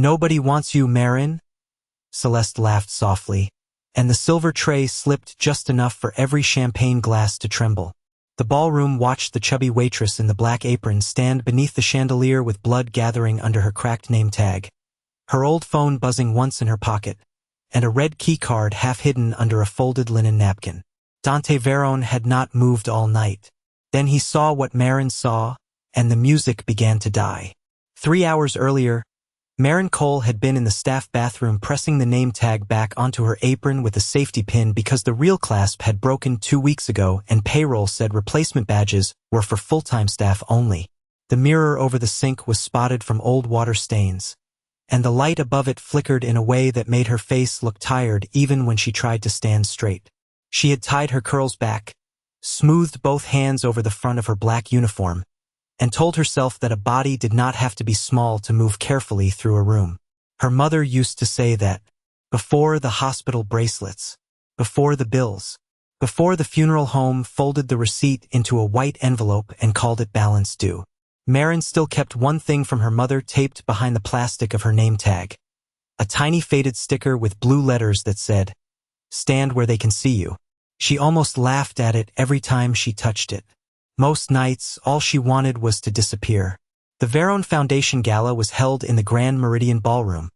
Nobody wants you, Marin? Celeste laughed softly, and the silver tray slipped just enough for every champagne glass to tremble. The ballroom watched the chubby waitress in the black apron stand beneath the chandelier with blood gathering under her cracked name tag, her old phone buzzing once in her pocket, and a red keycard half hidden under a folded linen napkin. Dante Verone had not moved all night. Then he saw what Marin saw, and the music began to die. 3 hours earlier, Marin Cole had been in the staff bathroom pressing the name tag back onto her apron with a safety pin because the real clasp had broken 2 weeks ago and payroll said replacement badges were for full-time staff only. The mirror over the sink was spotted from old water stains, and the light above it flickered in a way that made her face look tired even when she tried to stand straight. She had tied her curls back, smoothed both hands over the front of her black uniform, and told herself that a body did not have to be small to move carefully through a room. Her mother used to say that, before the hospital bracelets, before the bills, before the funeral home folded the receipt into a white envelope and called it balance due. Marin still kept one thing from her mother taped behind the plastic of her name tag, a tiny faded sticker with blue letters that said, "Stand where they can see you." She almost laughed at it every time she touched it. Most nights, all she wanted was to disappear. The Verone Foundation Gala was held in the Grand Meridian Ballroom,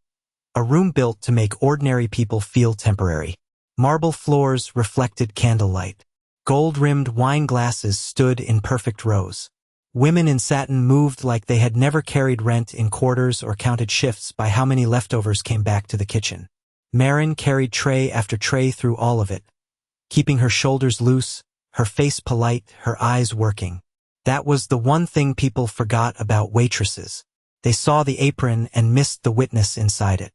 a room built to make ordinary people feel temporary. Marble floors reflected candlelight. Gold-rimmed wine glasses stood in perfect rows. Women in satin moved like they had never carried rent in quarters or counted shifts by how many leftovers came back to the kitchen. Marin carried tray after tray through all of it, keeping her shoulders loose, her face polite, her eyes working. That was the one thing people forgot about waitresses. They saw the apron and missed the witness inside it.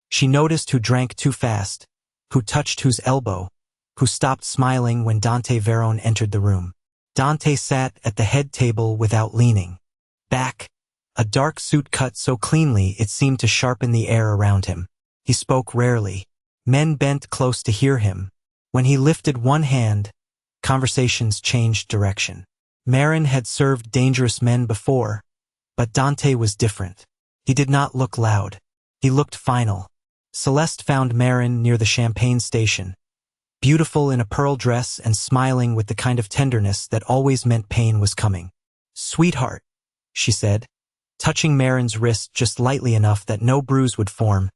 She noticed who drank too fast, who touched whose elbow, who stopped smiling when Dante Verone entered the room. Dante sat at the head table without leaning back, a dark suit cut so cleanly it seemed to sharpen the air around him. He spoke rarely. Men bent close to hear him. When he lifted one hand, conversations changed direction. Marin had served dangerous men before, but Dante was different. He did not look loud. He looked final. Celeste found Marin near the champagne station, beautiful in a pearl dress and smiling with the kind of tenderness that always meant pain was coming. "Sweetheart," she said, touching Marin's wrist just lightly enough that no bruise would form.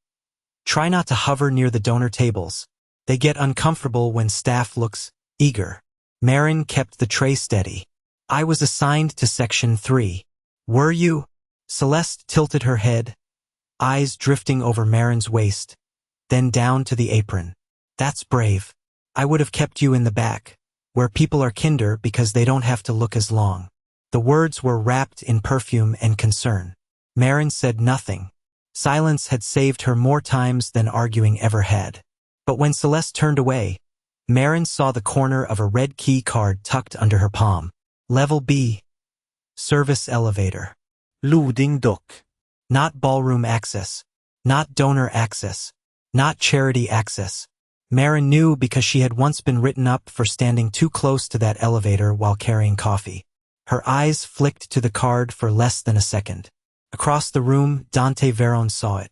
"Try not to hover near the donor tables. They get uncomfortable when staff looks eager." Marin kept the tray steady. "I was assigned to Section 3. Were you?" Celeste tilted her head, eyes drifting over Marin's waist, then down to the apron. "That's brave. I would have kept you in the back, where people are kinder because they don't have to look as long." The words were wrapped in perfume and concern. Marin said nothing. Silence had saved her more times than arguing ever had. But when Celeste turned away, Marin saw the corner of a red key card tucked under her palm. Level B. Service elevator. Loading dock. Not ballroom access. Not donor access. Not charity access. Marin knew because she had once been written up for standing too close to that elevator while carrying coffee. Her eyes flicked to the card for less than a second. Across the room, Dante Verone saw it.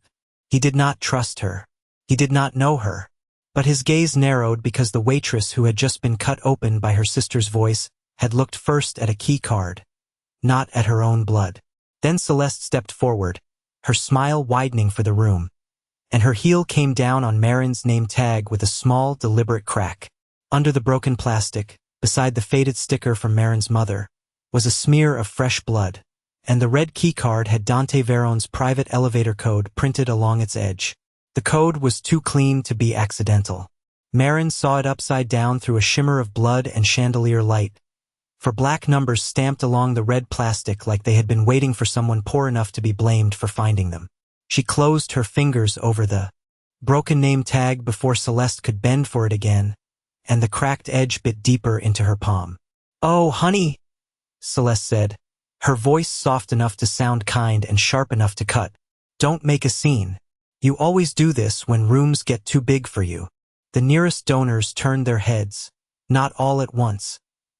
He did not trust her. He did not know her. But his gaze narrowed because the waitress who had just been cut open by her sister's voice had looked first at a key card, not at her own blood. Then Celeste stepped forward, her smile widening for the room, and her heel came down on Marin's name tag with a small, deliberate crack. Under the broken plastic, beside the faded sticker from Marin's mother, was a smear of fresh blood, and the red key card had Dante Verone's private elevator code printed along its edge. The code was too clean to be accidental. Marin saw it upside down through a shimmer of blood and chandelier light, for black numbers stamped along the red plastic like they had been waiting for someone poor enough to be blamed for finding them. She closed her fingers over the broken name tag before Celeste could bend for it again, and the cracked edge bit deeper into her palm. "Oh, honey," Celeste said, her voice soft enough to sound kind and sharp enough to cut. "Don't make a scene. You always do this when rooms get too big for you." The nearest donors turned their heads, not all at once,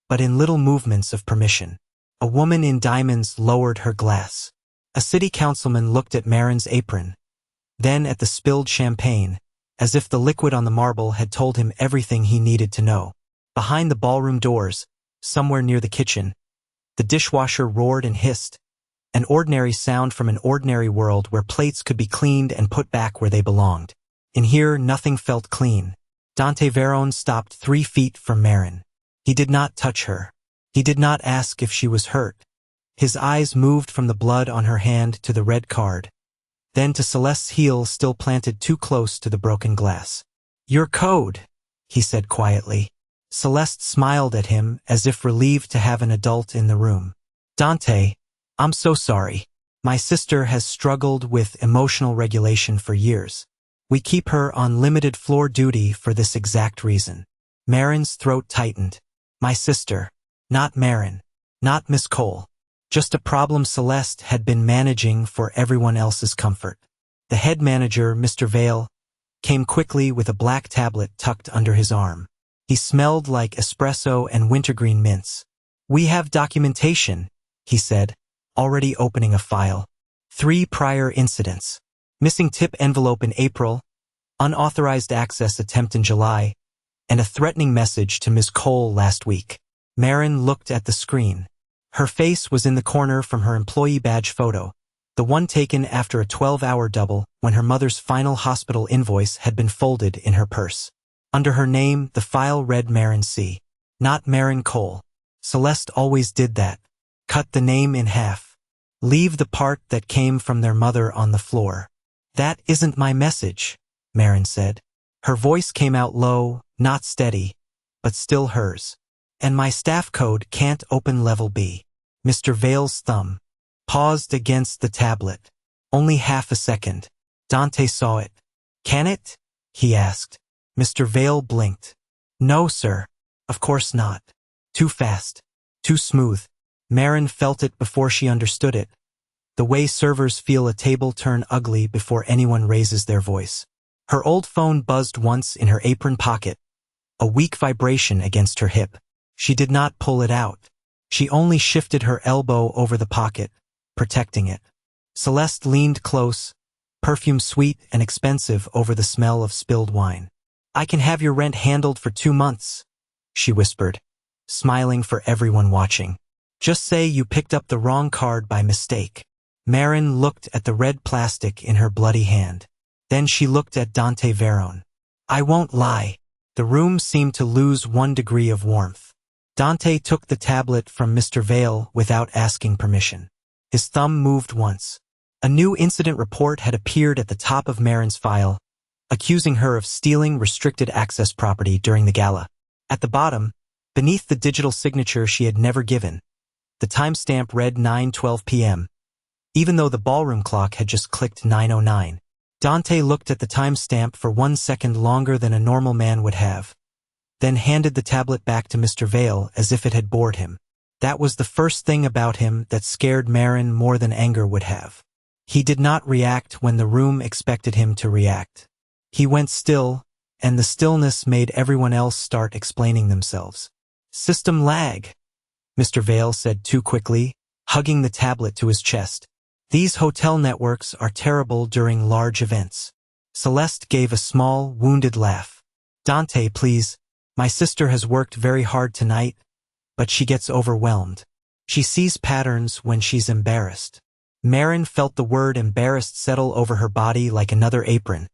but in little movements of permission. A woman in diamonds lowered her glass. A city councilman looked at Marin's apron, then at the spilled champagne, as if the liquid on the marble had told him everything he needed to know. Behind the ballroom doors, somewhere near the kitchen, the dishwasher roared and hissed, an ordinary sound from an ordinary world where plates could be cleaned and put back where they belonged. In here, nothing felt clean. Dante Verone stopped 3 feet from Marin. He did not touch her. He did not ask if she was hurt. His eyes moved from the blood on her hand to the red card, then to Celeste's heel still planted too close to the broken glass. "Your code," he said quietly. Celeste smiled at him as if relieved to have an adult in the room. "Dante, I'm so sorry. My sister has struggled with emotional regulation for years. We keep her on limited floor duty for this exact reason." Marin's throat tightened. My sister. Not Marin. Not Miss Cole. Just a problem Celeste had been managing for everyone else's comfort. The head manager, Mr. Vale, came quickly with a black tablet tucked under his arm. He smelled like espresso and wintergreen mints. "We have documentation," he said, already opening a file. 3 prior incidents. Missing tip envelope in April, unauthorized access attempt in July, and a threatening message to Miss Cole last week. Marin looked at the screen. Her face was in the corner from her employee badge photo, the one taken after a 12-hour double when her mother's final hospital invoice had been folded in her purse. Under her name, the file read Marin C. Not Marin Cole. Celeste always did that. Cut the name in half. Leave the part that came from their mother on the floor. "That isn't my message," Marin said. Her voice came out low, not steady, but still hers. "And my staff code can't open level B." Mr. Vale's thumb paused against the tablet. Only half a second. Dante saw it. "Can it?" he asked. Mr. Vale blinked. "No, sir. Of course not. Too fast. Too smooth." Marin felt it before she understood it. The way servers feel a table turn ugly before anyone raises their voice. Her old phone buzzed once in her apron pocket, a weak vibration against her hip. She did not pull it out. She only shifted her elbow over the pocket, protecting it. Celeste leaned close, perfume sweet and expensive over the smell of spilled wine. "I can have your rent handled for 2 months, she whispered, smiling for everyone watching. "Just say you picked up the wrong card by mistake." Marin looked at the red plastic in her bloody hand. Then she looked at Dante Verone. "I won't lie." The room seemed to lose 1 degree of warmth. Dante took the tablet from Mr. Vale without asking permission. His thumb moved once. A new incident report had appeared at the top of Marin's file, accusing her of stealing restricted access property during the gala. At the bottom, beneath the digital signature she had never given, the timestamp read 9:12 p.m., even though the ballroom clock had just clicked 9:09. Dante looked at the timestamp for 1 second longer than a normal man would have, then handed the tablet back to Mr. Vale as if it had bored him. That was the first thing about him that scared Marin more than anger would have. He did not react when the room expected him to react. He went still, and the stillness made everyone else start explaining themselves. "System lag," Mr. Vale said too quickly, hugging the tablet to his chest. "These hotel networks are terrible during large events." Celeste gave a small, wounded laugh. "Dante, please. My sister has worked very hard tonight, but she gets overwhelmed. She sees patterns when she's embarrassed." Marin felt the word embarrassed settle over her body like another apron,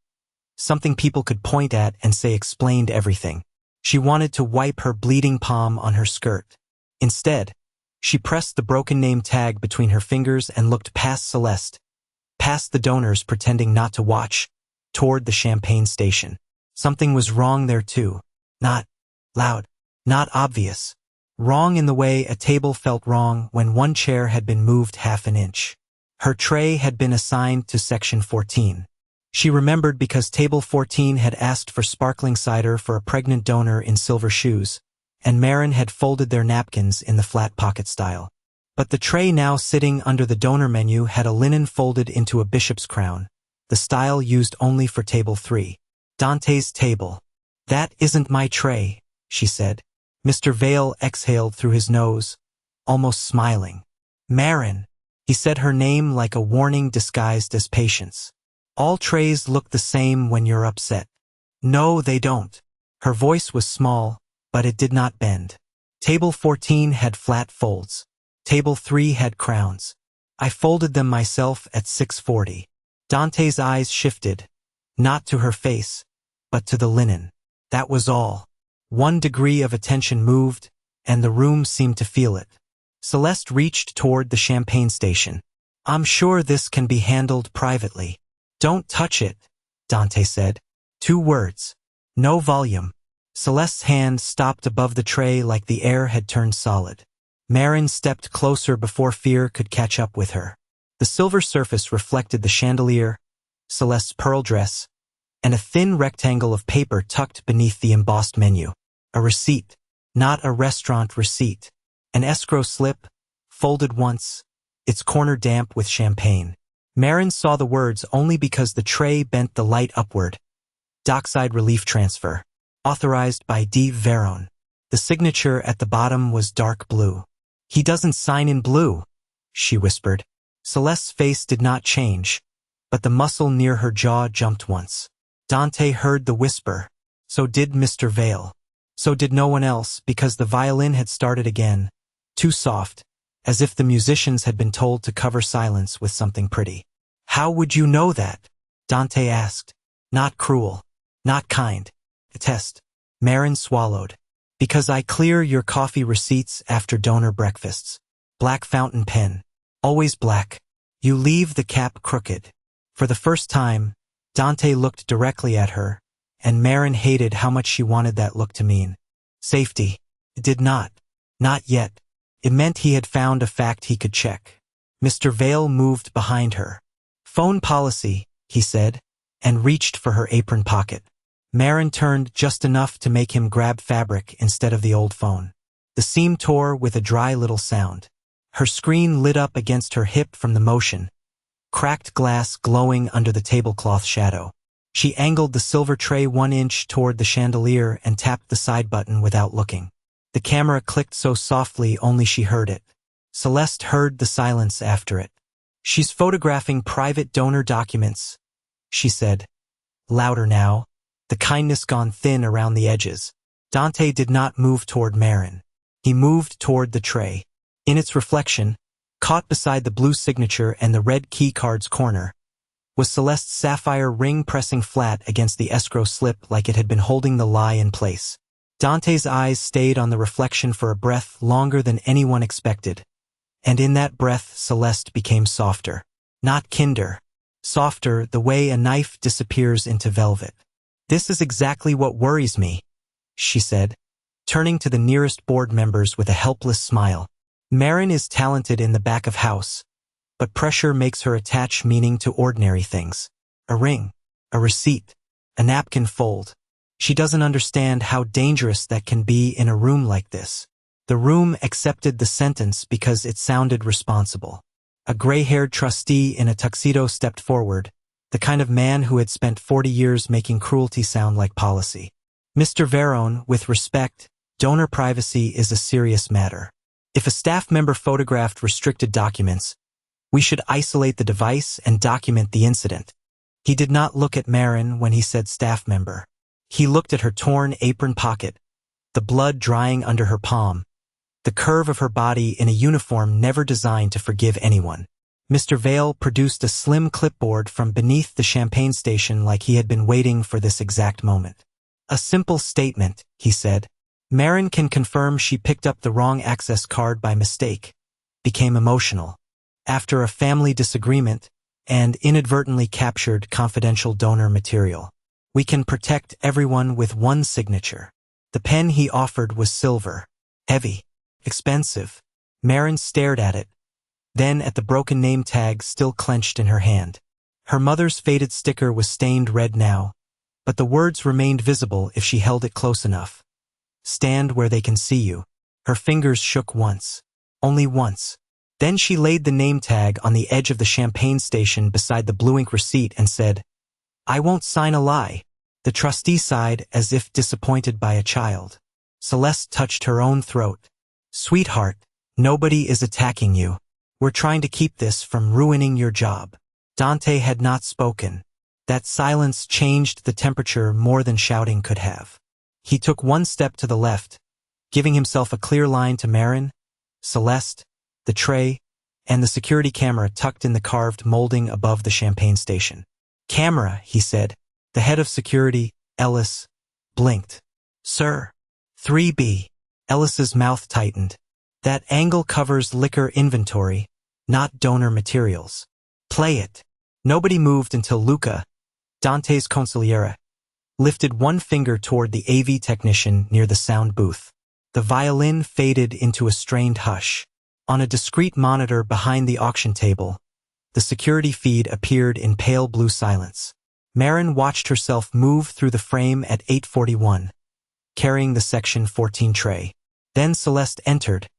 something people could point at and say explained everything. She wanted to wipe her bleeding palm on her skirt. Instead, she pressed the broken name tag between her fingers and looked past Celeste, past the donors pretending not to watch, toward the champagne station. Something was wrong there too. Not loud, not obvious. Wrong in the way a table felt wrong when one chair had been moved half an inch. Her tray had been assigned to section 14. She remembered because table 14 had asked for sparkling cider for a pregnant donor in silver shoes, and Marin had folded their napkins in the flat pocket style. But the tray now sitting under the donor menu had a linen folded into a bishop's crown, the style used only for table 3. Dante's table. "That isn't my tray," she said. Mr. Vale exhaled through his nose, almost smiling. "Marin." He said her name like a warning disguised as patience. All trays look the same when you're upset. No, they don't. Her voice was small, but it did not bend. Table 14 had flat folds. Table 3 had crowns. I folded them myself at 6:40. Dante's eyes shifted, not to her face, but to the linen. That was all. One degree of attention moved, and the room seemed to feel it. Celeste reached toward the champagne station. I'm sure this can be handled privately. Don't touch it, Dante said. 2 words. No volume. Celeste's hand stopped above the tray like the air had turned solid. Marin stepped closer before fear could catch up with her. The silver surface reflected the chandelier, Celeste's pearl dress, and a thin rectangle of paper tucked beneath the embossed menu. A receipt, not a restaurant receipt. An escrow slip, folded once, its corner damp with champagne. Marin saw the words only because the tray bent the light upward. Dockside relief transfer. Authorized by D. Veron. The signature at the bottom was dark blue. He doesn't sign in blue, she whispered. Celeste's face did not change, but the muscle near her jaw jumped once. Dante heard the whisper. So did Mr. Vale. So did no one else, because the violin had started again, too soft, as if the musicians had been told to cover silence with something pretty. How would you know that? Dante asked. Not cruel. Not kind. A test. Marin swallowed. Because I clear your coffee receipts after donor breakfasts. Black fountain pen. Always black. You leave the cap crooked. For the first time, Dante looked directly at her, and Marin hated how much she wanted that look to mean. Safety. It did not. Not yet. It meant he had found a fact he could check. Mr. Vale moved behind her. Phone policy, he said, and reached for her apron pocket. Marin turned just enough to make him grab fabric instead of the old phone. The seam tore with a dry little sound. Her screen lit up against her hip from the motion, cracked glass glowing under the tablecloth shadow. She angled the silver tray 1 inch toward the chandelier and tapped the side button without looking. The camera clicked so softly only she heard it. Celeste heard the silence after it. She's photographing private donor documents, she said. Louder now, the kindness gone thin around the edges. Dante did not move toward Marin. He moved toward the tray. In its reflection, caught beside the blue signature and the red key card's corner, was Celeste's sapphire ring pressing flat against the escrow slip like it had been holding the lie in place. Dante's eyes stayed on the reflection for a breath longer than anyone expected, and in that breath Celeste became softer. Not kinder. Softer, the way a knife disappears into velvet. This is exactly what worries me, she said, turning to the nearest board members with a helpless smile. Marin is talented in the back of house, but pressure makes her attach meaning to ordinary things. A ring, a receipt, a napkin fold. She doesn't understand how dangerous that can be in a room like this. The room accepted the sentence because it sounded responsible. A gray-haired trustee in a tuxedo stepped forward, the kind of man who had spent 40 years making cruelty sound like policy. Mr. Veron, with respect, donor privacy is a serious matter. If a staff member photographed restricted documents, we should isolate the device and document the incident. He did not look at Marin when he said staff member. He looked at her torn apron pocket, the blood drying under her palm, the curve of her body in a uniform never designed to forgive anyone. Mr. Vale produced a slim clipboard from beneath the champagne station like he had been waiting for this exact moment. A simple statement, he said. Marin can confirm she picked up the wrong access card by mistake, became emotional, after a family disagreement, and inadvertently captured confidential donor material. We can protect everyone with one signature. The pen he offered was silver, heavy, expensive. Marin stared at it, then at the broken name tag still clenched in her hand. Her mother's faded sticker was stained red now, but the words remained visible if she held it close enough. Stand where they can see you. Her fingers shook once. Only once. Then she laid the name tag on the edge of the champagne station beside the blue ink receipt and said, I won't sign a lie. The trustee sighed as if disappointed by a child. Celeste touched her own throat. Sweetheart, nobody is attacking you. We're trying to keep this from ruining your job. Dante had not spoken. That silence changed the temperature more than shouting could have. He took one step to the left, giving himself a clear line to Marin, Celeste, the tray, and the security camera tucked in the carved molding above the champagne station. "Camera," he said. The head of security, Ellis, blinked. "Sir." 3B. Ellis's mouth tightened. "That angle covers liquor inventory, not donor materials. Play it." Nobody moved until Luca, Dante's consigliere, lifted one finger toward the AV technician near the sound booth. The violin faded into a strained hush. On a discreet monitor behind the auction table, the security feed appeared in pale blue silence. Marin watched herself move through the frame at 8:41, carrying the Section 14 tray. Then Celeste entered,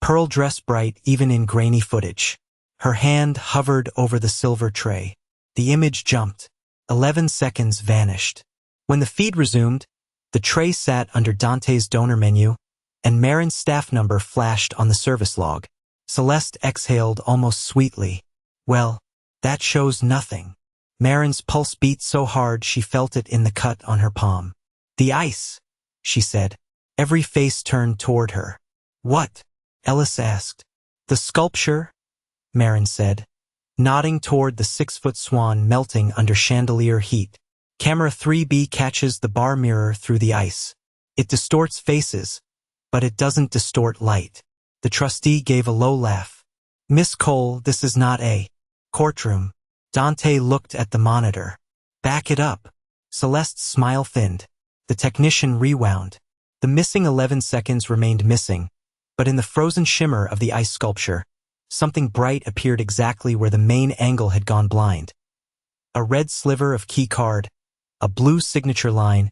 pearl dress bright even in grainy footage. Her hand hovered over the silver tray. The image jumped. 11 seconds vanished. When the feed resumed, the tray sat under Dante's donor menu, and Marin's staff number flashed on the service log. Celeste exhaled almost sweetly. "Well, that shows nothing." Marin's pulse beat so hard she felt it in the cut on her palm. "The ice," she said. Every face turned toward her. "What?" Ellis asked. "The sculpture," Marin said, nodding toward the 6-foot swan melting under chandelier heat. Camera 3B catches the bar mirror through the ice. It distorts faces, but it doesn't distort light. The trustee gave a low laugh. "Miss Cole, this is not a courtroom." Dante looked at the monitor. "Back it up." Celeste's smile thinned. The technician rewound. The missing 11 seconds remained missing, but in the frozen shimmer of the ice sculpture, something bright appeared exactly where the main angle had gone blind. A red sliver of key card, a blue signature line,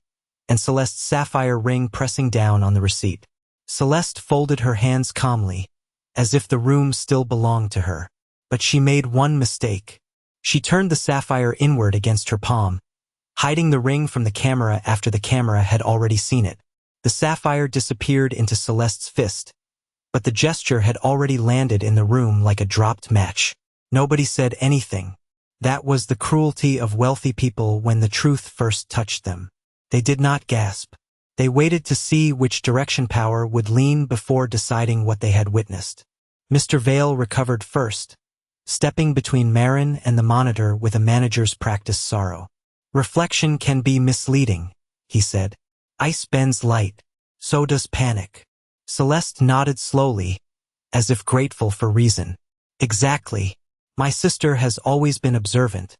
and Celeste's sapphire ring pressing down on the receipt. Celeste folded her hands calmly, as if the room still belonged to her. But she made one mistake. She turned the sapphire inward against her palm, hiding the ring from the camera after the camera had already seen it. The sapphire disappeared into Celeste's fist, but the gesture had already landed in the room like a dropped match. Nobody said anything. That was the cruelty of wealthy people when the truth first touched them. They did not gasp. They waited to see which direction power would lean before deciding what they had witnessed. Mr. Vale recovered first, stepping between Marin and the monitor with a manager's practiced sorrow. "Reflection can be misleading," he said. "Ice bends light. So does panic." Celeste nodded slowly, as if grateful for reason. "Exactly. My sister has always been observant,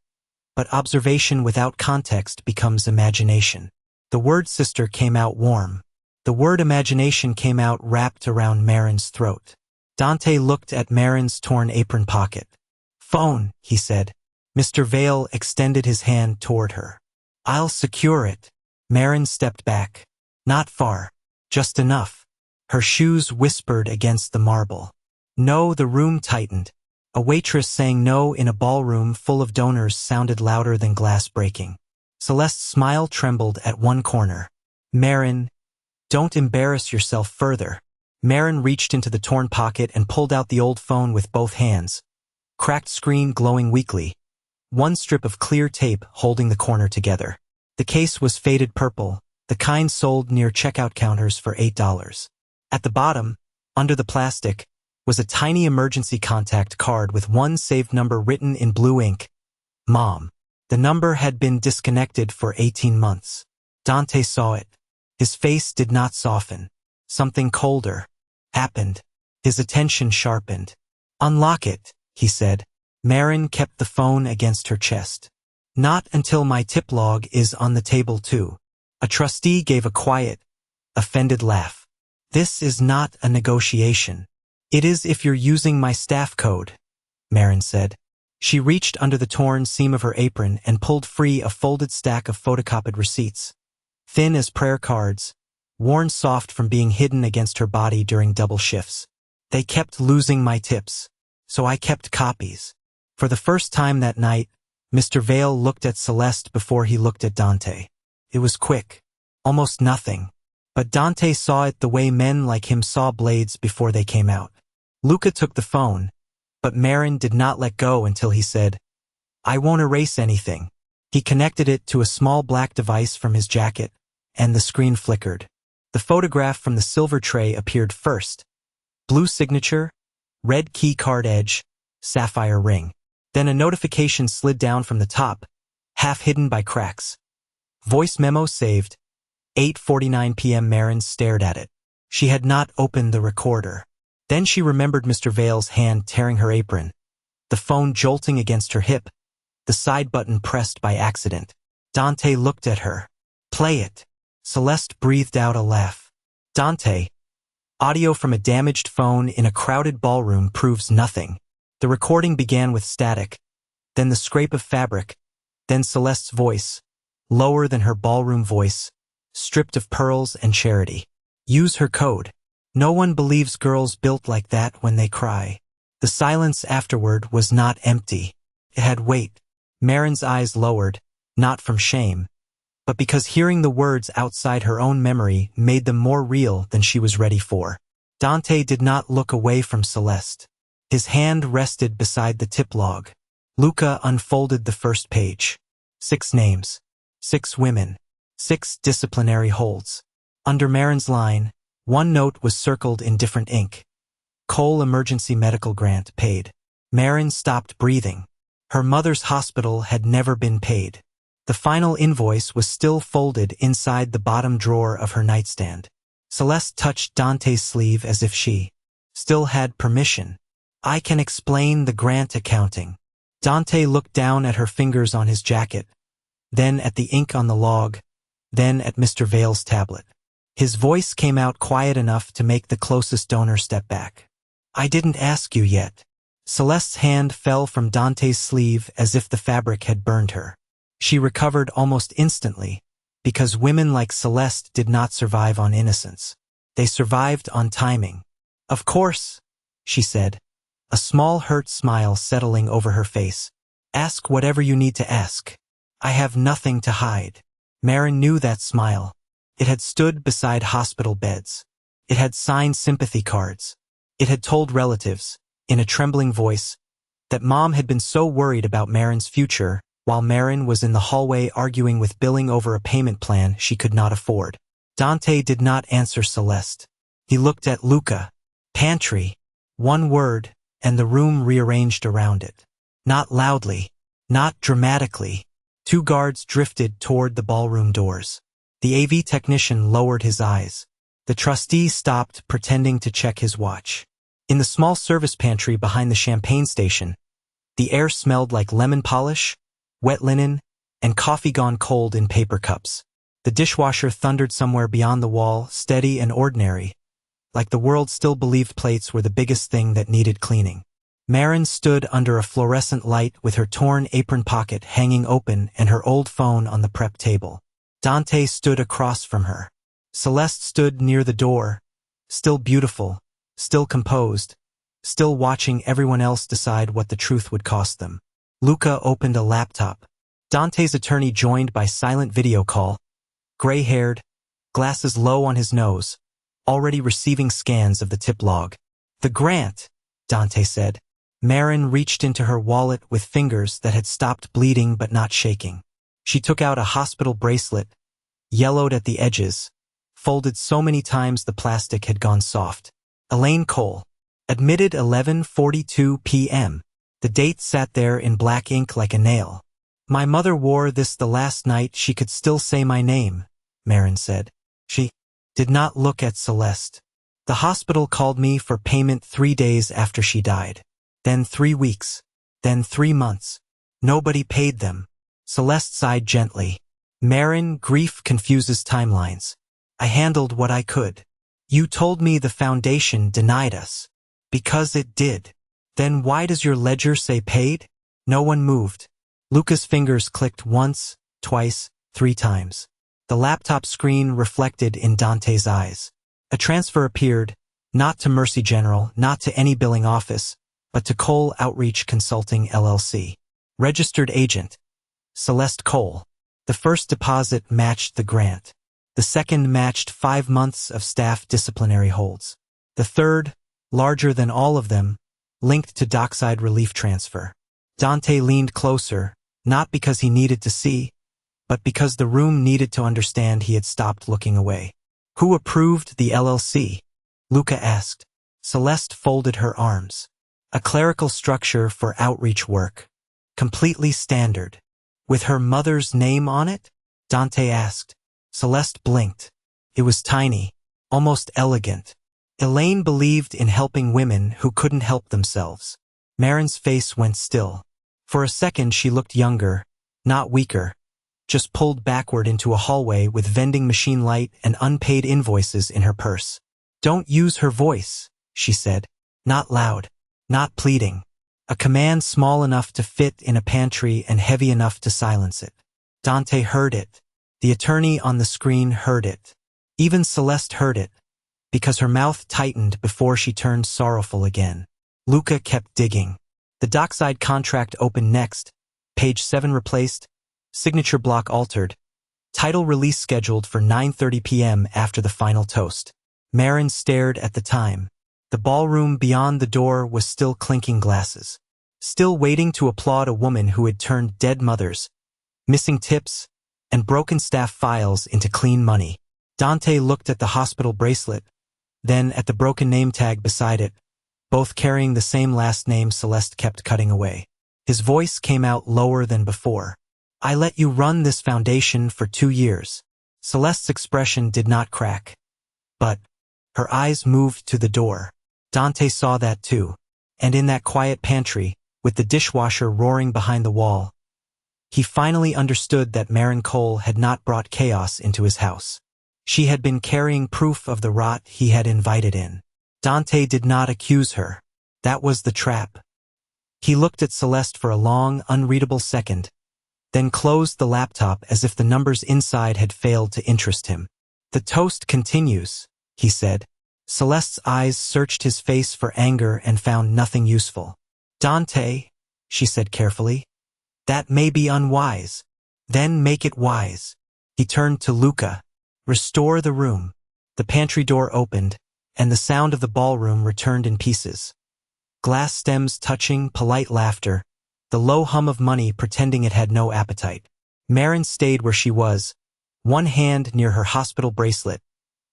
but observation without context becomes imagination." The word sister came out warm. The word imagination came out wrapped around Marin's throat. Dante looked at Marin's torn apron pocket. "Phone," he said. Mr. Vale extended his hand toward her. "I'll secure it." Marin stepped back. Not far. Just enough. Her shoes whispered against the marble. "No." The room tightened. A waitress saying no in a ballroom full of donors sounded louder than glass breaking. Celeste's smile trembled at one corner. "Marin, don't embarrass yourself further." Marin reached into the torn pocket and pulled out the old phone with both hands. Cracked screen glowing weakly. One strip of clear tape holding the corner together. The case was faded purple, the kind sold near checkout counters for $8. At the bottom, under the plastic, was a tiny emergency contact card with one saved number written in blue ink. Mom. The number had been disconnected for 18 months. Dante saw it. His face did not soften. Something colder happened. His attention sharpened. "Unlock it," he said. Marin kept the phone against her chest. "Not until my tip log is on the table too." A trustee gave a quiet, offended laugh. "This is not a negotiation. It is if you're using my staff code," Marin said. She reached under the torn seam of her apron and pulled free a folded stack of photocopied receipts. Thin as prayer cards, worn soft from being hidden against her body during double shifts. "They kept losing my tips, so I kept copies." For the first time that night, Mr. Vale looked at Celeste before he looked at Dante. It was quick, almost nothing, but Dante saw it the way men like him saw blades before they came out. Luca took the phone, but Marin did not let go until he said, "I won't erase anything. He connected it to a small black device from his jacket, and the screen flickered. The photograph from the silver tray appeared first. Blue signature, red key card edge, sapphire ring. Then a notification slid down from the top, half hidden by cracks. Voice memo saved. 8:49 p.m. Marin stared at it. She had not opened the recorder. Then she remembered Mr. Vale's hand tearing her apron, the phone jolting against her hip, the side button pressed by accident. Dante looked at her. Play it. Celeste breathed out a laugh. Dante. Audio from a damaged phone in a crowded ballroom proves nothing. The recording began with static, then the scrape of fabric, then Celeste's voice, lower than her ballroom voice, stripped of pearls and charity. Use her code. No one believes girls built like that when they cry. The silence afterward was not empty. It had weight. Marin's eyes lowered, not from shame, but because hearing the words outside her own memory made them more real than she was ready for. Dante did not look away from Celeste. His hand rested beside the tip log. Luca unfolded the first page. 6 names. 6 women. 6 disciplinary holds. Under Marin's line, one note was circled in different ink. Cole Emergency Medical Grant paid. Marin stopped breathing. Her mother's hospital had never been paid. The final invoice was still folded inside the bottom drawer of her nightstand. Celeste touched Dante's sleeve as if she still had permission. I can explain the grant accounting. Dante looked down at her fingers on his jacket, then at the ink on the log, then at Mr. Vale's tablet. His voice came out quiet enough to make the closest donor step back. I didn't ask you yet. Celeste's hand fell from Dante's sleeve as if the fabric had burned her. She recovered almost instantly, because women like Celeste did not survive on innocence. They survived on timing. Of course, she said, a small hurt smile settling over her face. Ask whatever you need to ask. I have nothing to hide. Marin knew that smile. It had stood beside hospital beds. It had signed sympathy cards. It had told relatives, in a trembling voice, that Mom had been so worried about Marin's future while Marin was in the hallway arguing with billing over a payment plan she could not afford. Dante did not answer Celeste. He looked at Luca. Pantry. One word, and the room rearranged around it. Not loudly. Not dramatically. 2 guards drifted toward the ballroom doors. The AV technician lowered his eyes. The trustee stopped, pretending to check his watch. In the small service pantry behind the champagne station, the air smelled like lemon polish, wet linen, and coffee gone cold in paper cups. The dishwasher thundered somewhere beyond the wall, steady and ordinary, like the world still believed plates were the biggest thing that needed cleaning. Marin stood under a fluorescent light with her torn apron pocket hanging open and her old phone on the prep table. Dante stood across from her. Celeste stood near the door, still beautiful, still composed, still watching everyone else decide what the truth would cost them. Luca opened a laptop. Dante's attorney joined by silent video call, gray-haired, glasses low on his nose, already receiving scans of the tip log. The grant, Dante said. Marin reached into her wallet with fingers that had stopped bleeding but not shaking. She took out a hospital bracelet, yellowed at the edges, folded so many times the plastic had gone soft. Elaine Cole. Admitted 11:42 p.m. The date sat there in black ink like a nail. My mother wore this the last night she could still say my name, Marin said. She did not look at Celeste. The hospital called me for payment 3 days after she died. Then 3 weeks. Then 3 months. Nobody paid them. Celeste sighed gently. Marin, grief confuses timelines. I handled what I could. You told me the foundation denied us. Because it did. Then why does your ledger say paid? No one moved. Luca's fingers clicked once, twice, 3 times. The laptop screen reflected in Dante's eyes. A transfer appeared, not to Mercy General, not to any billing office, but to Cole Outreach Consulting LLC. Registered agent. Celeste Cole. The first deposit matched the grant. The second matched 5 months of staff disciplinary holds. The third, larger than all of them, linked to dockside relief transfer. Dante leaned closer, Not because he needed to see, but because the room needed to understand he had stopped looking away. Who approved the LLC? Luca asked. Celeste folded her arms. A clerical structure for outreach work. Completely standard. With her mother's name on it? Dante asked. Celeste blinked. It was tiny, almost elegant. Elaine believed in helping women who couldn't help themselves. Marin's face went still. For a second she looked younger, not weaker, just pulled backward into a hallway with vending machine light and unpaid invoices in her purse. Don't use her voice, she said. Not loud, not pleading. A command small enough to fit in a pantry and heavy enough to silence it. Dante heard it. The attorney on the screen heard it. Even Celeste heard it, because her mouth tightened before she turned sorrowful again. Luca kept digging. The dockside contract opened next. Page 7 replaced. Signature block altered. Title release scheduled for 9:30 p.m. after the final toast. Marin stared at the time. The ballroom beyond the door was still clinking glasses. Still waiting to applaud a woman who had turned dead mothers, missing tips, and broken staff files into clean money. Dante looked at the hospital bracelet, then at the broken name tag beside it, both carrying the same last name Celeste kept cutting away. His voice came out lower than before. I let you run this foundation for 2 years. Celeste's expression did not crack. But her eyes moved to the door. Dante saw that too. And in that quiet pantry, with the dishwasher roaring behind the wall, he finally understood that Marin Cole had not brought chaos into his house. She had been carrying proof of the rot he had invited in. Dante did not accuse her. That was the trap. He looked at Celeste for a long, unreadable second, then closed the laptop as if the numbers inside had failed to interest him. The toast continues, he said. Celeste's eyes searched his face for anger and found nothing useful. Dante, she said carefully, that may be unwise. Then make it wise. He turned to Luca. Restore the room. The pantry door opened, and the sound of the ballroom returned in pieces. Glass stems touching, polite laughter, the low hum of money pretending it had no appetite. Marin stayed where she was, one hand near her hospital bracelet,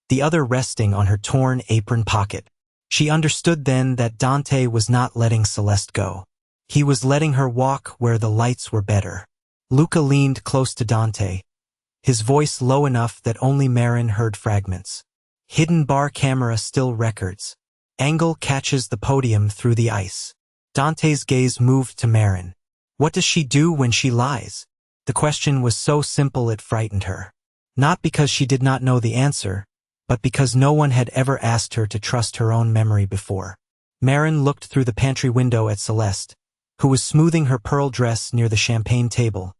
the other resting on her torn apron pocket. She understood then that Dante was not letting Celeste go. He was letting her walk where the lights were better. Luca leaned close to Dante, his voice low enough that only Marin heard fragments. Hidden bar camera still records. Angle catches the podium through the ice. Dante's gaze moved to Marin. What does she do when she lies? The question was so simple it frightened her. Not because she did not know the answer, but because no one had ever asked her to trust her own memory before. Marin looked through the pantry window at Celeste, who was smoothing her pearl dress near the champagne table,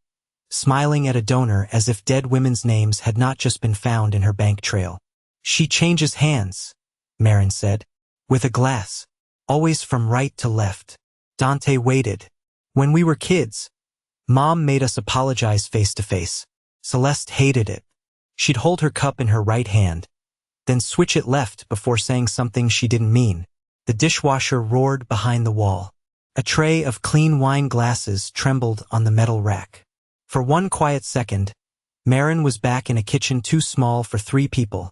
smiling at a donor as if dead women's names had not just been found in her bank trail. She changes hands, Marin said, with a glass, always from right to left. Dante waited. When we were kids, Mom made us apologize face to face. Celeste hated it. She'd hold her cup in her right hand, then switch it left before saying something she didn't mean. The dishwasher roared behind the wall. A tray of clean wine glasses trembled on the metal rack. For one quiet second, Marin was back in a kitchen too small for 3 people,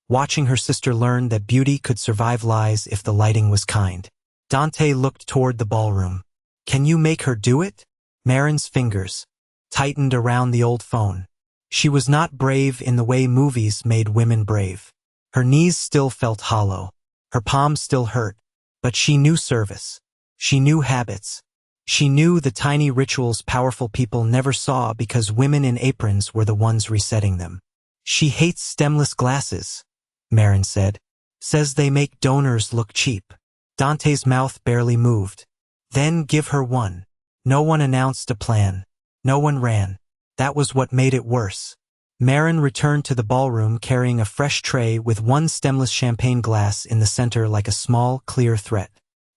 watching her sister learn that beauty could survive lies if the lighting was kind. Dante looked toward the ballroom. Can you make her do it? Marin's fingers tightened around the old phone. She was not brave in the way movies made women brave. Her knees still felt hollow. Her palms still hurt. But she knew service. She knew habits. She knew the tiny rituals powerful people never saw because women in aprons were the ones resetting them. She hates stemless glasses, Marin said. Says they make donors look cheap. Dante's mouth barely moved. Then give her one. No one announced a plan. No one ran. That was what made it worse. Marin returned to the ballroom carrying a fresh tray with one stemless champagne glass in the center like a small, clear threat.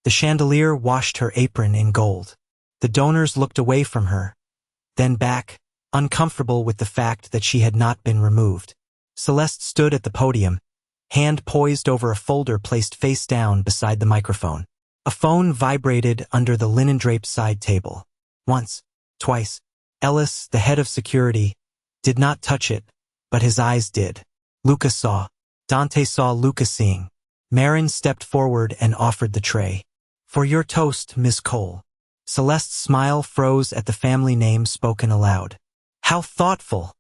The chandelier washed her apron in gold. The donors looked away from her, then back, uncomfortable with the fact that she had not been removed. Celeste stood at the podium, hand poised over a folder placed face down beside the microphone. A phone vibrated under the linen-draped side table. Once, twice, Ellis, the head of security, did not touch it, but his eyes did. Luca saw. Dante saw Luca seeing. Marin stepped forward and offered the tray. "For your toast, Miss Cole." Celeste's smile froze at the family name spoken aloud. "How thoughtful,"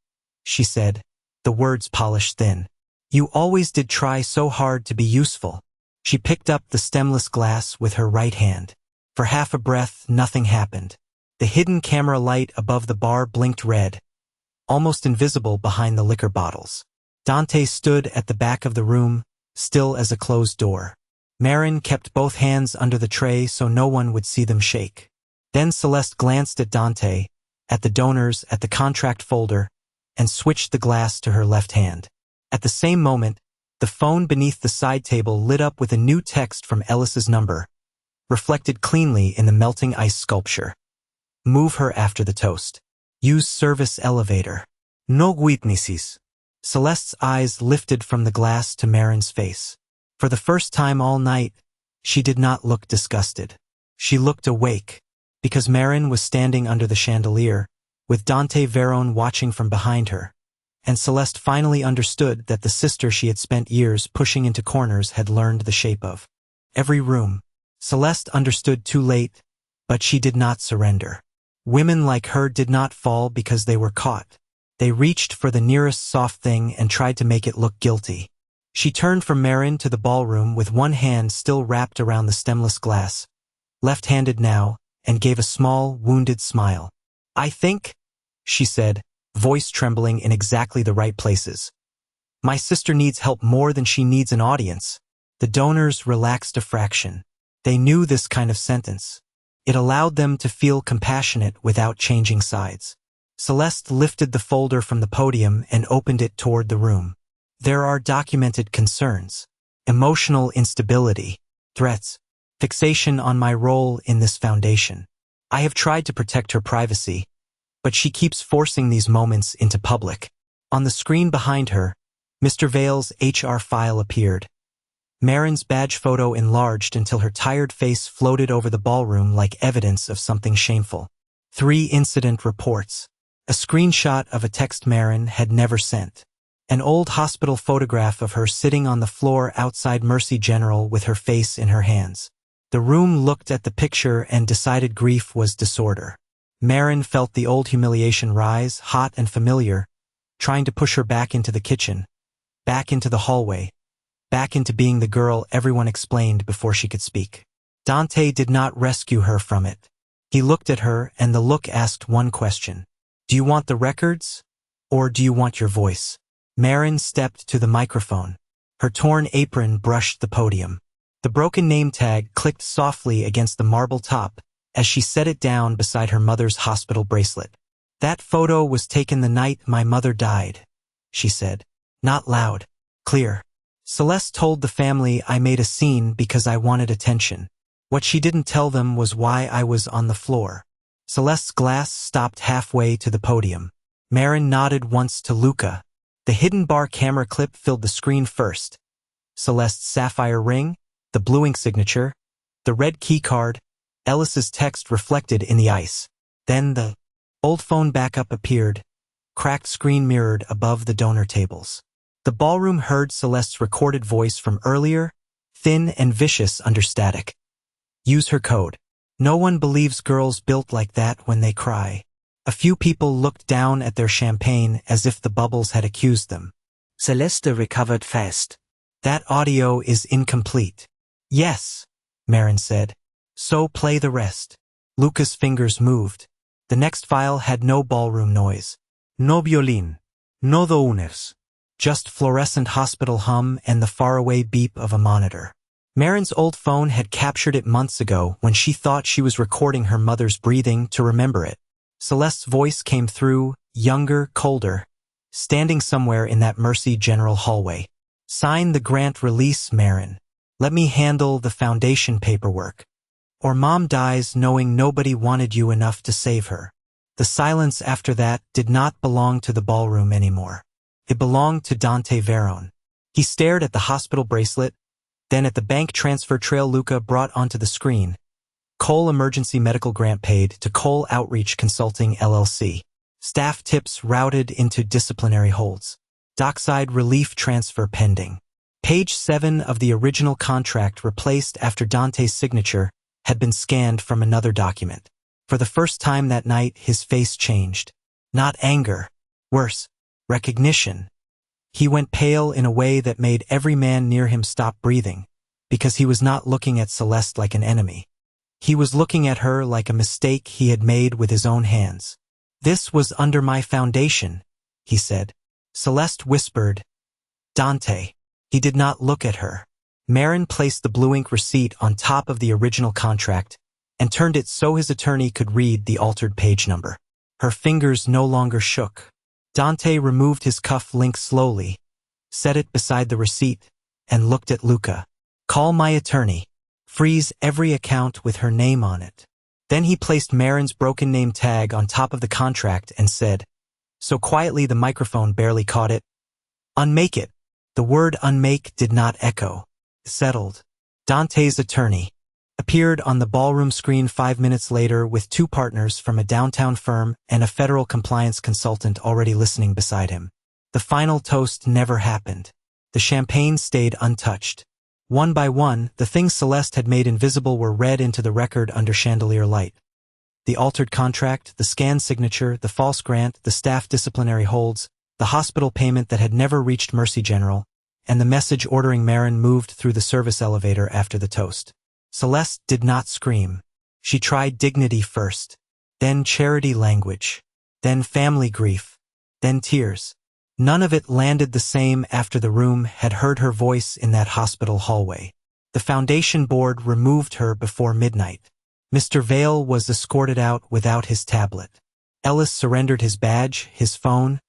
she said, the words polished thin. "You always did try so hard to be useful." She picked up the stemless glass with her right hand. For half a breath, nothing happened. The hidden camera light above the bar blinked red, almost invisible behind the liquor bottles. Dante stood at the back of the room, still as a closed door. Marin kept both hands under the tray so no one would see them shake. Then Celeste glanced at Dante, at the donors, at the contract folder, and switched the glass to her left hand. At the same moment, the phone beneath the side table lit up with a new text from Ellis's number, reflected cleanly in the melting ice sculpture. "Move her after the toast. Use service elevator. No witnesses." Celeste's eyes lifted from the glass to Marin's face. For the first time all night, she did not look disgusted. She looked awake, because Marin was standing under the chandelier, with Dante Verone watching from behind her, and Celeste finally understood that the sister she had spent years pushing into corners had learned the shape of every room. Celeste understood too late, but she did not surrender. Women like her did not fall because they were caught. They reached for the nearest soft thing and tried to make it look guilty. She turned from Marin to the ballroom with one hand still wrapped around the stemless glass, left-handed now, and gave a small, wounded smile. "I think," she said, voice trembling in exactly the right places, "my sister needs help more than she needs an audience." The donors relaxed a fraction. They knew this kind of sentence. It allowed them to feel compassionate without changing sides. Celeste lifted the folder from the podium and opened it toward the room. "There are documented concerns, emotional instability, threats, fixation on my role in this foundation. I have tried to protect her privacy, but she keeps forcing these moments into public." On the screen behind her, Mr. Vale's HR file appeared. Marin's badge photo enlarged until her tired face floated over the ballroom like evidence of something shameful. 3 incident reports. A screenshot of a text Marin had never sent. An old hospital photograph of her sitting on the floor outside Mercy General with her face in her hands. The room looked at the picture and decided grief was disorder. Marin felt the old humiliation rise, hot and familiar, trying to push her back into the kitchen, back into the hallway, back into being the girl everyone explained before she could speak. Dante did not rescue her from it. He looked at her, and the look asked one question. "Do you want the records, or do you want your voice?" Marin stepped to the microphone. Her torn apron brushed the podium. The broken name tag clicked softly against the marble top as she set it down beside her mother's hospital bracelet. "That photo was taken the night my mother died," she said. Not loud, clear. "Celeste told the family I made a scene because I wanted attention. What she didn't tell them was why I was on the floor." Celeste's glass stopped halfway to the podium. Marin nodded once to Luca. The hidden bar camera clip filled the screen first. Celeste's sapphire ring, the blue ink signature, the red key card, Ellis's text reflected in the ice. Then the old phone backup appeared, cracked screen mirrored above the donor tables. The ballroom heard Celeste's recorded voice from earlier, thin and vicious under static. "Use her code. No one believes girls built like that when they cry." A few people looked down at their champagne as if the bubbles had accused them. Celeste recovered fast. "That audio is incomplete." "Yes," Marin said. "So play the rest." Luca's fingers moved. The next file had no ballroom noise. No violin. No donors. Just fluorescent hospital hum and the faraway beep of a monitor. Marin's old phone had captured it months ago when she thought she was recording her mother's breathing to remember it. Celeste's voice came through, younger, colder, standing somewhere in that Mercy General hallway. "Sign the grant release, Marin. Let me handle the foundation paperwork. Or Mom dies knowing nobody wanted you enough to save her." The silence after that did not belong to the ballroom anymore. It belonged to Dante Verone. He stared at the hospital bracelet, then at the bank transfer trail Luca brought onto the screen. Cole Emergency Medical Grant paid to Cole Outreach Consulting LLC. Staff tips routed into disciplinary holds. Dockside relief transfer pending. Page 7 of the original contract replaced after Dante's signature had been scanned from another document. For the first time that night, his face changed. Not anger. Worse, recognition. He went pale in a way that made every man near him stop breathing, because he was not looking at Celeste like an enemy. He was looking at her like a mistake he had made with his own hands. "This was under my foundation," he said. Celeste whispered, "Dante." He did not look at her. Marin placed the blue ink receipt on top of the original contract and turned it so his attorney could read the altered page number. Her fingers no longer shook. Dante removed his cuff link slowly, set it beside the receipt, and looked at Luca. "Call my attorney. Freeze every account with her name on it." Then he placed Marin's broken name tag on top of the contract and said, so quietly the microphone barely caught it, "Unmake it." The word unmake did not echo. Settled. Dante's attorney appeared on the ballroom screen 5 minutes later with 2 partners from a downtown firm and a federal compliance consultant already listening beside him. The final toast never happened. The champagne stayed untouched. One by one, the things Celeste had made invisible were read into the record under chandelier light. The altered contract, the scanned signature, the false grant, the staff disciplinary holds, the hospital payment that had never reached Mercy General, and the message ordering Marin moved through the service elevator after the toast. Celeste did not scream. She tried dignity first, then charity language, then family grief, then tears. None of it landed the same after the room had heard her voice in that hospital hallway. The foundation board removed her before midnight. Mr. Vale was escorted out without his tablet. Ellis surrendered his badge, his phone,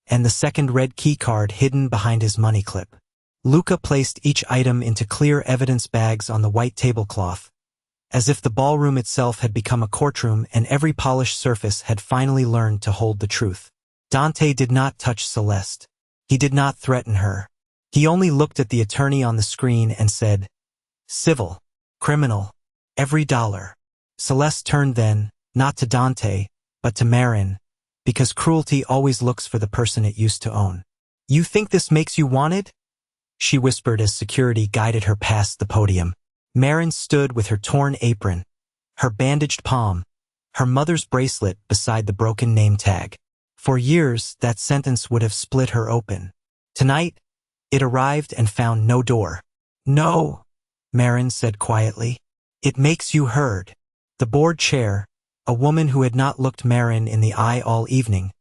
and the second red keycard hidden behind his money clip. Luca placed each item into clear evidence bags on the white tablecloth, as if the ballroom itself had become a courtroom and every polished surface had finally learned to hold the truth. Dante did not touch Celeste. He did not threaten her. He only looked at the attorney on the screen and said, "Civil, criminal, every dollar." Celeste turned then, not to Dante, but to Marin, because cruelty always looks for the person it used to own. "You think this makes you wanted?" she whispered as security guided her past the podium. Marin stood with her torn apron, her bandaged palm, her mother's bracelet beside the broken name tag. For years, that sentence would have split her open. Tonight, it arrived and found no door. "No," Marin said quietly. "It makes you heard." The board chair, a woman who had not looked Marin in the eye all evening,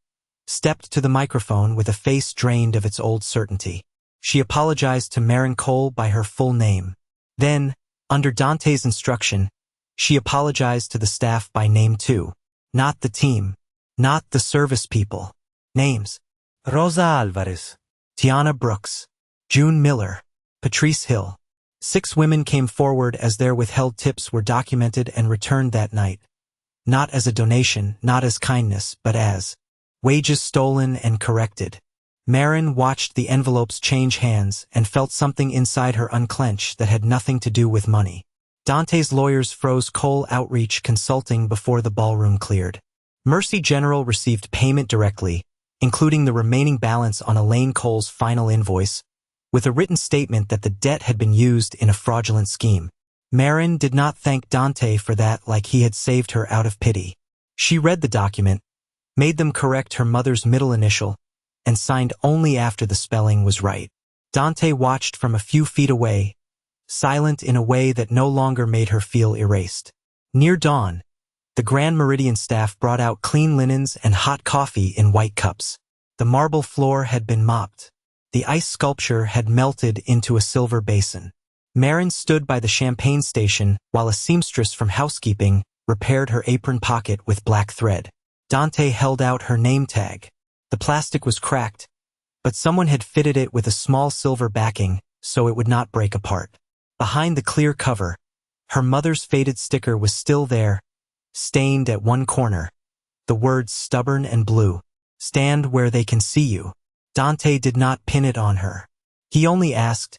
stepped to the microphone with a face drained of its old certainty. She apologized to Marin Cole by her full name. Then, under Dante's instruction, she apologized to the staff by name too. Not the team. Not the service people. Names: Rosa Alvarez, Tiana Brooks, June Miller, Patrice Hill. 6 women came forward as their withheld tips were documented and returned that night. Not as a donation, not as kindness, but as wages stolen and corrected. Marin watched the envelopes change hands and felt something inside her unclench that had nothing to do with money. Dante's lawyers froze Cole Outreach Consulting before the ballroom cleared. Mercy General received payment directly, including the remaining balance on Elaine Cole's final invoice, with a written statement that the debt had been used in a fraudulent scheme. Marin did not thank Dante for that like he had saved her out of pity. She read the document, made them correct her mother's middle initial, and signed only after the spelling was right. Dante watched from a few feet away, silent in a way that no longer made her feel erased. Near dawn, the Grand Meridian staff brought out clean linens and hot coffee in white cups. The marble floor had been mopped. The ice sculpture had melted into a silver basin. Marin stood by the champagne station while a seamstress from housekeeping repaired her apron pocket with black thread. Dante held out her name tag. The plastic was cracked, but someone had fitted it with a small silver backing so it would not break apart. Behind the clear cover, her mother's faded sticker was still there, stained at one corner. The words stubborn and blue. "Stand where they can see you." Dante did not pin it on her. He only asked,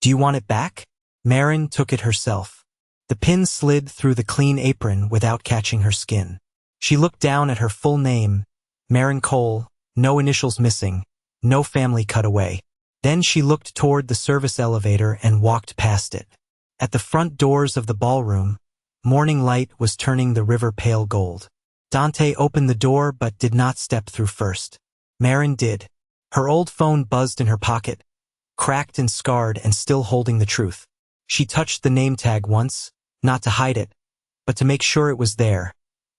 "Do you want it back?" Marin took it herself. The pin slid through the clean apron without catching her skin. She looked down at her full name, Marin Cole, no initials missing, no family cut away. Then she looked toward the service elevator and walked past it. At the front doors of the ballroom, morning light was turning the river pale gold. Dante opened the door but did not step through first. Marin did. Her old phone buzzed in her pocket, cracked and scarred and still holding the truth. She touched the name tag once, not to hide it, but to make sure it was there.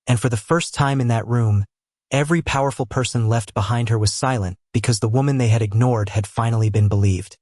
And for the first time in that room, every powerful person left behind her was silent because the woman they had ignored had finally been believed.